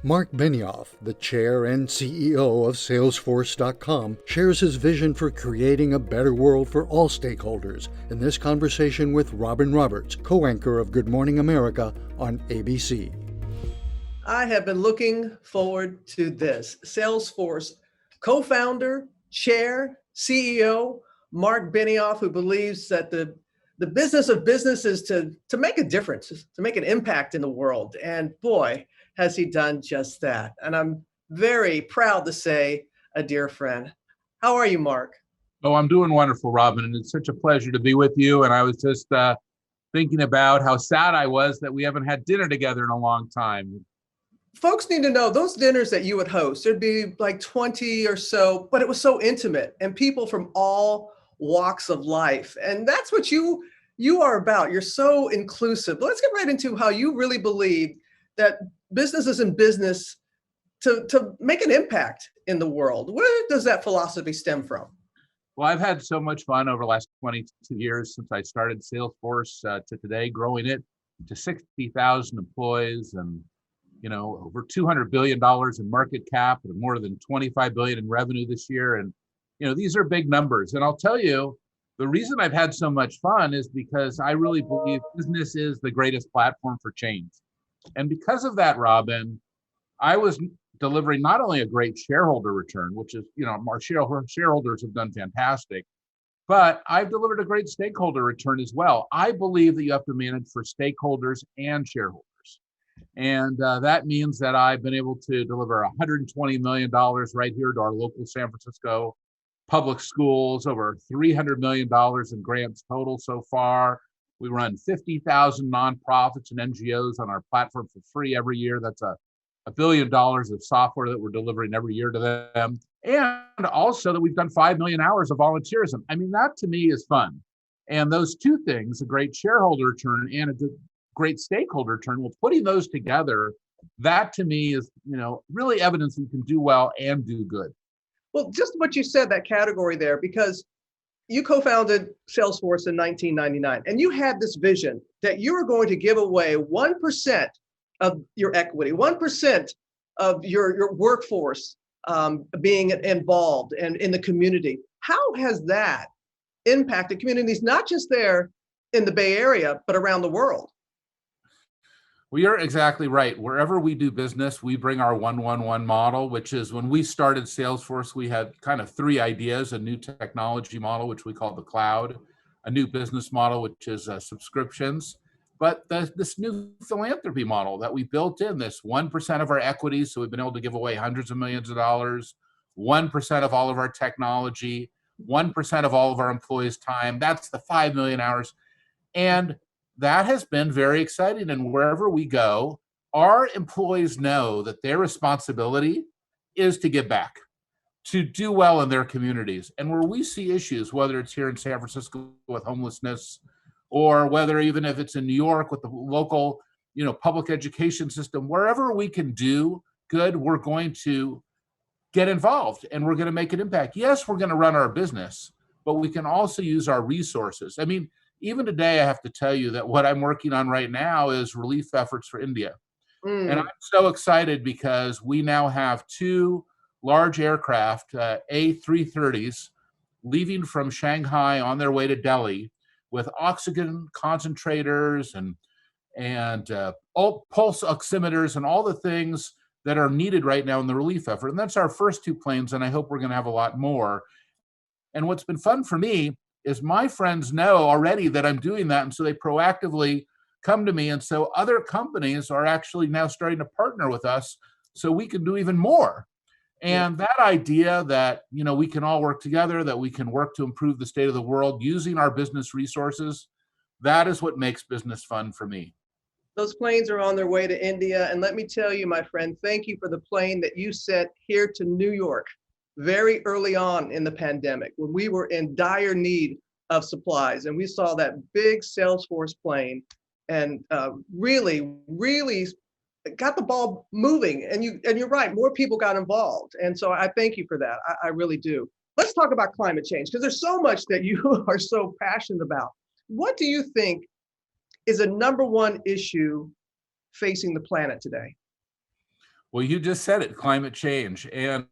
Marc Benioff, the chair and CEO of Salesforce.com, shares his vision for creating a better world for all stakeholders in this conversation with Robin Roberts, co-anchor of Good Morning America on ABC. I have been looking forward to this. Salesforce co-founder, chair, CEO, Marc Benioff, who believes that the business of business is to make a difference, to make an impact in the world. And boy, has he done just that. And I'm very proud to say a dear friend. How are you, Marc? Oh, I'm doing wonderful, Robin. And it's such a pleasure to be with you. And I was just thinking about how sad I was that we haven't had dinner together in a long time. Folks need to know those dinners that you would host, there'd be like 20 or so, but it was so intimate and people from all walks of life. And that's what you are about. You're so inclusive. Let's get right into how you really believe that business is in business to make an impact in the world. Where does that philosophy stem from? Well, I've had so much fun over the last 22 years since I started Salesforce to today, growing it to 60,000 employees and over $200 billion in market cap and more than $25 billion in revenue this year. And, these are big numbers. And I'll tell you, the reason I've had so much fun is because I really believe business is the greatest platform for change. And because of that, Robin, I was delivering not only a great shareholder return, which is, our shareholders have done fantastic, but I've delivered a great stakeholder return as well. I believe that you have to manage for stakeholders and shareholders. And that means that I've been able to deliver $120 million right here to our local San Francisco public schools, over $300 million in grants total so far. We run 50,000 nonprofits and NGOs on our platform for free every year. That's $1 billion of software that we're delivering every year to them. And also that we've done 5 million hours of volunteerism. I mean, that to me is fun. And those two things, a great shareholder return and a great stakeholder return, well, putting those together, that to me is, really evidence that you can do well and do good. Well, just what you said, that category there, because you co-founded Salesforce in 1999, and you had this vision that you were going to give away 1% of your equity, 1% of your workforce being involved and in the community. How has that impacted communities, not just there in the Bay Area, but around the world? Well, you're exactly right. Wherever we do business, we bring our 1-1-1 model, which is when we started Salesforce, we had kind of three ideas: a new technology model, which we call the cloud, a new business model, which is subscriptions, but this new philanthropy model that we built in, this 1% of our equity. So we've been able to give away hundreds of millions of dollars, 1% of all of our technology, 1% of all of our employees' time. That's the 5 million hours. And that has been very exciting. And wherever we go, our employees know that their responsibility is to give back, to do well in their communities. And where we see issues, whether it's here in San Francisco with homelessness, or whether even if it's in New York with the local, public education system, wherever we can do good, we're going to get involved and we're going to make an impact. Yes, we're going to run our business, but we can also use our resources. I mean, even today, I have to tell you that what I'm working on right now is relief efforts for India. And I'm so excited because we now have 2 large aircraft, A330s, leaving from Shanghai on their way to Delhi with oxygen concentrators and pulse oximeters and all the things that are needed right now in the relief effort. And that's our first 2 planes, and I hope we're going to have a lot more. And what's been fun for me is my friends know already that I'm doing that, and so they proactively come to me, and so other companies are actually now starting to partner with us so we can do even more. And that idea that, we can all work together, that we can work to improve the state of the world using our business resources, that is what makes business fun for me. Those planes are on their way to India. And let me tell you, my friend, thank you for the plane that you sent here to New York very early on in the pandemic when we were in dire need of supplies. And we saw that big Salesforce plane and really got the ball moving. And you're right, more people got involved. And so I thank you for that. I really do. Let's talk about climate change, because there's so much that you are so passionate about. What do you think is a number one issue facing the planet today? Well, you just said it, climate change. And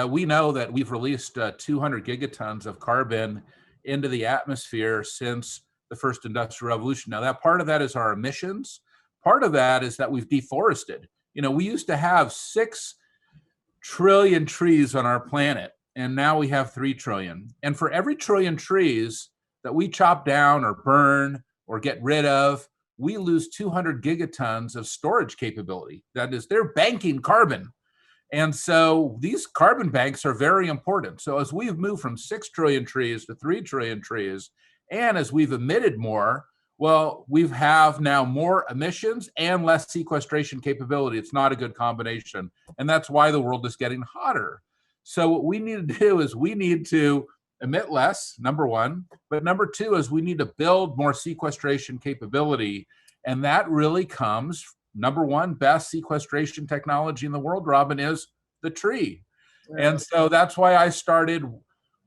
we know that we've released 200 gigatons of carbon into the atmosphere since the first industrial revolution. Now, that part of that is our emissions. Part of that is that we've deforested. We used to have 6 trillion trees on our planet, and now we have 3 trillion. And for every trillion trees that we chop down or burn or get rid of, we lose 200 gigatons of storage capability. That is, they're banking carbon. And so these carbon banks are very important. So as we've moved from 6 trillion trees to 3 trillion trees, and as we've emitted more, well, we have now more emissions and less sequestration capability. It's not a good combination. And that's why the world is getting hotter. So what we need to do is we need to emit less, number one, but number two is we need to build more sequestration capability. And that really comes, number one, best sequestration technology in the world, Robin, is the tree. Yeah. And so that's why I started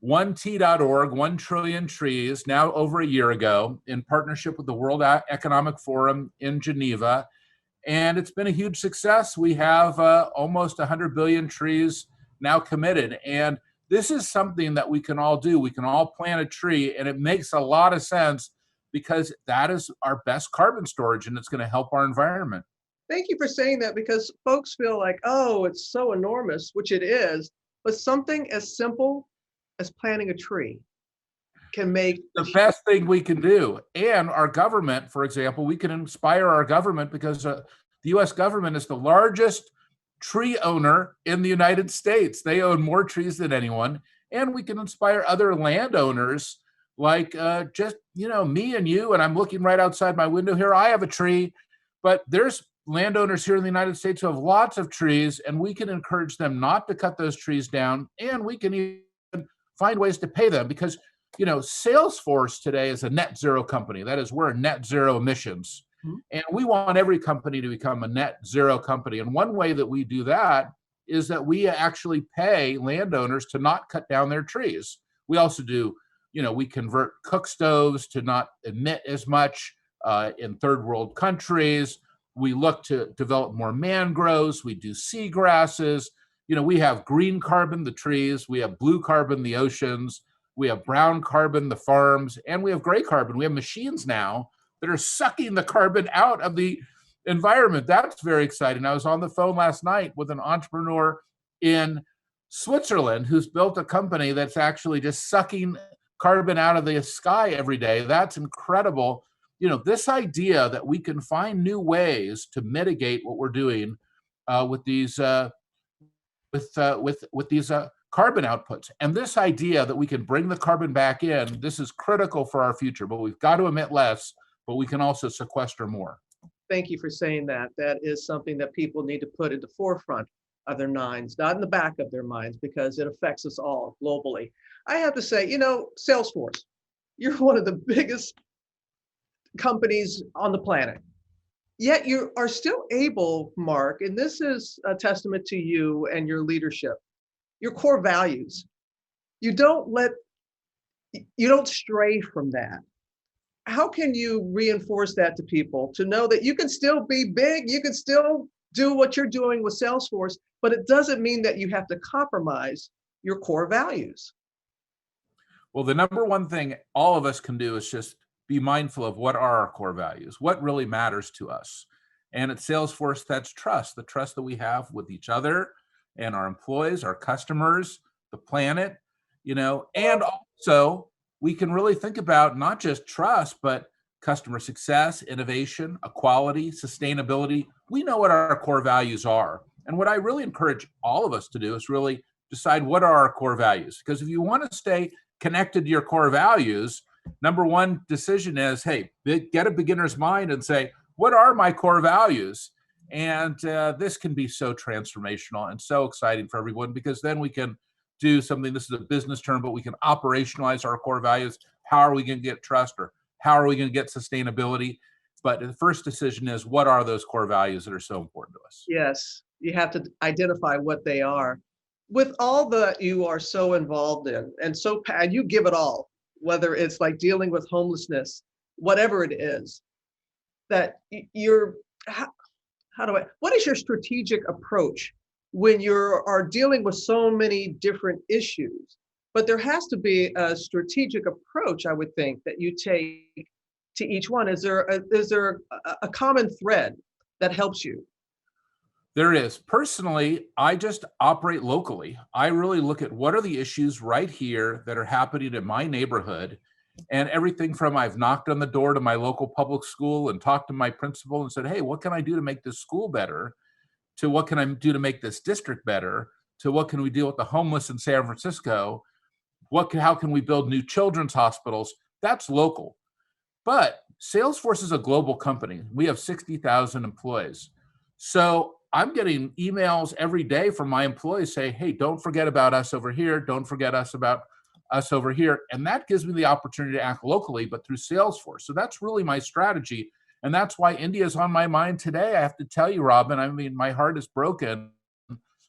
1T.org, 1 Trillion Trees, now over a year ago, in partnership with the World Economic Forum in Geneva. And it's been a huge success. We have almost 100 billion trees now committed. And this is something that we can all do. We can all plant a tree, and it makes a lot of sense because that is our best carbon storage, and it's going to help our environment. Thank you for saying that, because folks feel like, oh, it's so enormous, which it is, but something as simple as planting a tree can make the best thing we can do. And our government, for example, we can inspire our government because the US government is the largest tree owner in the United States. They own more trees than anyone. And we can inspire other landowners like just, me and you, and I'm looking right outside my window here. I have a tree, but there's landowners here in the United States who have lots of trees, and we can encourage them not to cut those trees down. And we can even find ways to pay them because, Salesforce today is a net zero company. That is, we're net zero emissions. Mm-hmm. And we want every company to become a net zero company. And one way that we do that is that we actually pay landowners to not cut down their trees. We also do, we convert cook stoves to not emit as much in third world countries. We look to develop more mangroves. We do seagrasses. We have green carbon, the trees. We have blue carbon, the oceans. We have brown carbon, the farms. And we have gray carbon. We have machines now that are sucking the carbon out of the environment. That's very exciting. I was on the phone last night with an entrepreneur in Switzerland who's built a company that's actually just sucking carbon out of the sky every day. That's incredible. This idea that we can find new ways to mitigate what we're doing with these carbon outputs, and this idea that we can bring the carbon back in, this is critical for our future. But we've got to emit less, but we can also sequester more. Thank you for saying that. That is something that people need to put at the forefront of their minds, not in the back of their minds, because it affects us all globally. I have to say, Salesforce, you're one of the biggest companies on the planet. Yet you are still able, Marc, and this is a testament to you and your leadership, your core values. You don't stray from that. How can you reinforce that to people to know that you can still be big, you can still do what you're doing with Salesforce, but it doesn't mean that you have to compromise your core values? Well, the number one thing all of us can do is just be mindful of what are our core values, what really matters to us. And at Salesforce, that's trust, the trust that we have with each other and our employees, our customers, the planet, and also we can really think about not just trust, but customer success, innovation, equality, sustainability. We know what our core values are. And what I really encourage all of us to do is really decide what are our core values. Because if you want to stay connected to your core values, number one decision is, hey, get a beginner's mind and say, what are my core values? And this can be so transformational and so exciting for everyone, because then we can do something, this is a business term, but we can operationalize our core values. How are we going to get trust, or how are we going to get sustainability? But the first decision is, what are those core values that are so important to us? Yes, you have to identify what they are. With all that you are so involved in, and you give it all, whether it's like dealing with homelessness, whatever it is, that what is your strategic approach when you are dealing with so many different issues. But there has to be a strategic approach, I would think, that you take to each one. Is there a common thread that helps you? There is. Personally, I just operate locally. I really look at what are the issues right here that are happening in my neighborhood. And everything from I've knocked on the door to my local public school and talked to my principal and said, hey, what can I do to make this school better? To what can I do to make this district better? To what can we deal with the homeless in San Francisco? How can we build new children's hospitals? That's local. But Salesforce is a global company. We have 60,000 employees. So I'm getting emails every day from my employees saying, hey, don't forget about us over here. Don't forget about us over here. And that gives me the opportunity to act locally, but through Salesforce. So that's really my strategy. And that's why India is on my mind today. I have to tell you, Robin, I mean, my heart is broken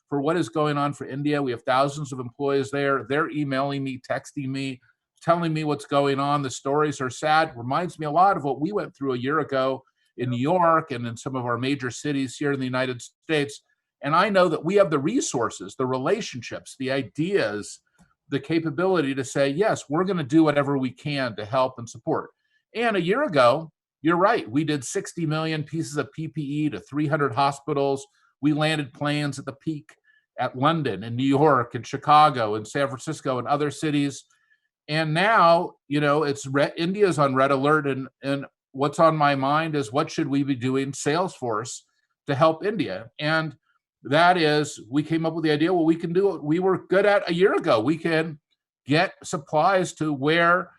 for what is going on for India. We have thousands of employees there. They're emailing me, texting me, telling me what's going on. The stories are sad. Reminds me a lot of what we went through a year ago in New York and in some of our major cities here in the United States. And I know that we have the resources, the relationships, the ideas, the capability to say, yes, we're going to do whatever we can to help and support. And a year ago, you're right, we did 60 million pieces of PPE to 300 hospitals. We landed planes at the peak at London and New York and Chicago and San Francisco and other cities. And now, India's on red alert, and what's on my mind is what should we be doing Salesforce to help India? And that is, we came up with the idea, well, we can do what we were good at a year ago. We can get supplies to where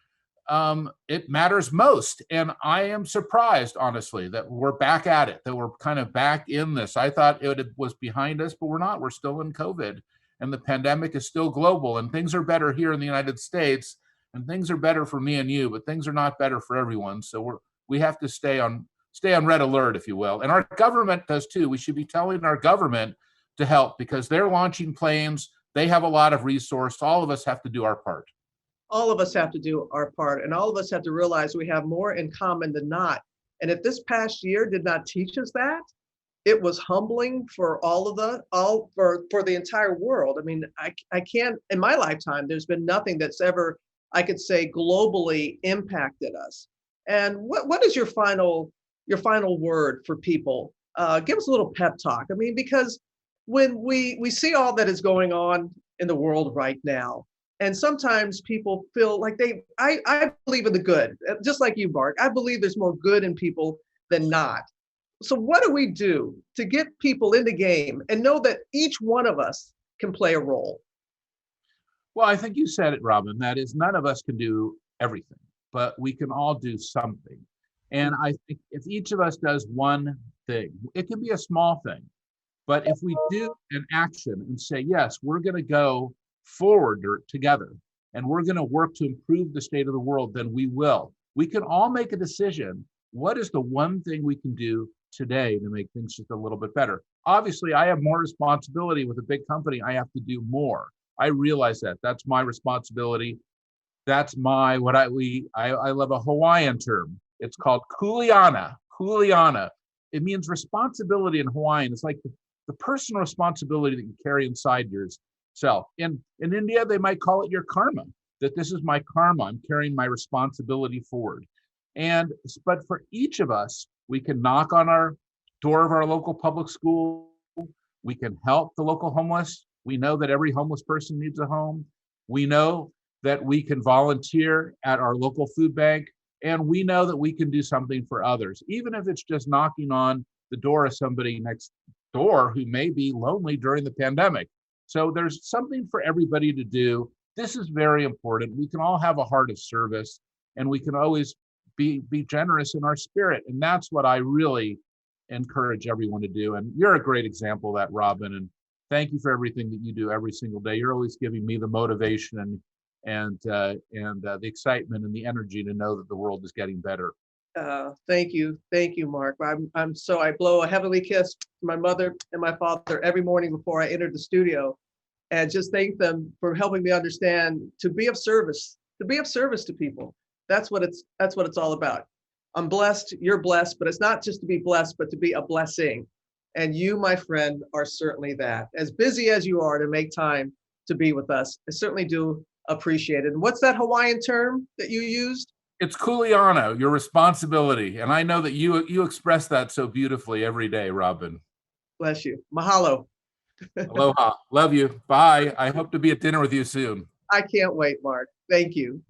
it matters most. And I am surprised, honestly, that we're back at it, that we're kind of back in this. I thought it was behind us, but we're not. We're still in COVID, and the pandemic is still global, and things are better here in the United States, and things are better for me and you, but things are not better for everyone. So we have to stay on red alert, if you will. And our government does too. We should be telling our government to help because they're launching planes. They have a lot of resource. All of us have to do our part. All of us have to do our part, and all of us have to realize we have more in common than not. And if this past year did not teach us that, it was humbling for for the entire world. I mean, I can't, in my lifetime, there's been nothing that's ever, I could say, globally impacted us. And what is your final word for people? Give us a little pep talk. I mean, because when we see all that is going on in the world right now, and sometimes people feel like I believe in the good, just like you, Marc. I believe there's more good in people than not. So what do we do to get people in the game and know that each one of us can play a role? Well, I think you said it, Robin. That is, none of us can do everything, but we can all do something. And I think if each of us does one thing, it can be a small thing, but if we do an action and say, yes, we're going to go forward together and we're going to work to improve the state of the world, then we will. We can all make a decision. What is the one thing we can do today to make things just a little bit better? Obviously, I have more responsibility with a big company. I have to do more. I realize that. That's my responsibility. That's I love a Hawaiian term. It's called kuleana. Kuleana. It means responsibility in Hawaiian. It's like the personal responsibility that you carry inside yourself. In India, they might call it your karma, that this is my karma. I'm carrying my responsibility forward. But for each of us, we can knock on our door of our local public school. We can help the local homeless. We know that every homeless person needs a home. We know that we can volunteer at our local food bank. And we know that we can do something for others, even if it's just knocking on the door of somebody next door who may be lonely during the pandemic. So there's something for everybody to do. This is very important. We can all have a heart of service, and we can always be generous in our spirit. And that's what I really encourage everyone to do. And you're a great example of that, Robin. And thank you for everything that you do every single day. You're always giving me the motivation and the excitement and the energy to know that the world is getting better. Thank you, Marc. I blow a heavenly kiss to my mother and my father every morning before I enter the studio, and just thank them for helping me understand to be of service to people. That's what it's all about. I'm blessed, you're blessed, but it's not just to be blessed, but to be a blessing. And you, my friend, are certainly that. As busy as you are to make time to be with us, I certainly do appreciate it. And what's that Hawaiian term that you used? It's kuleana, your responsibility. And I know that you express that so beautifully every day, Robin. Bless you. Mahalo. Aloha. Love you. Bye. I hope to be at dinner with you soon. I can't wait, Marc. Thank you.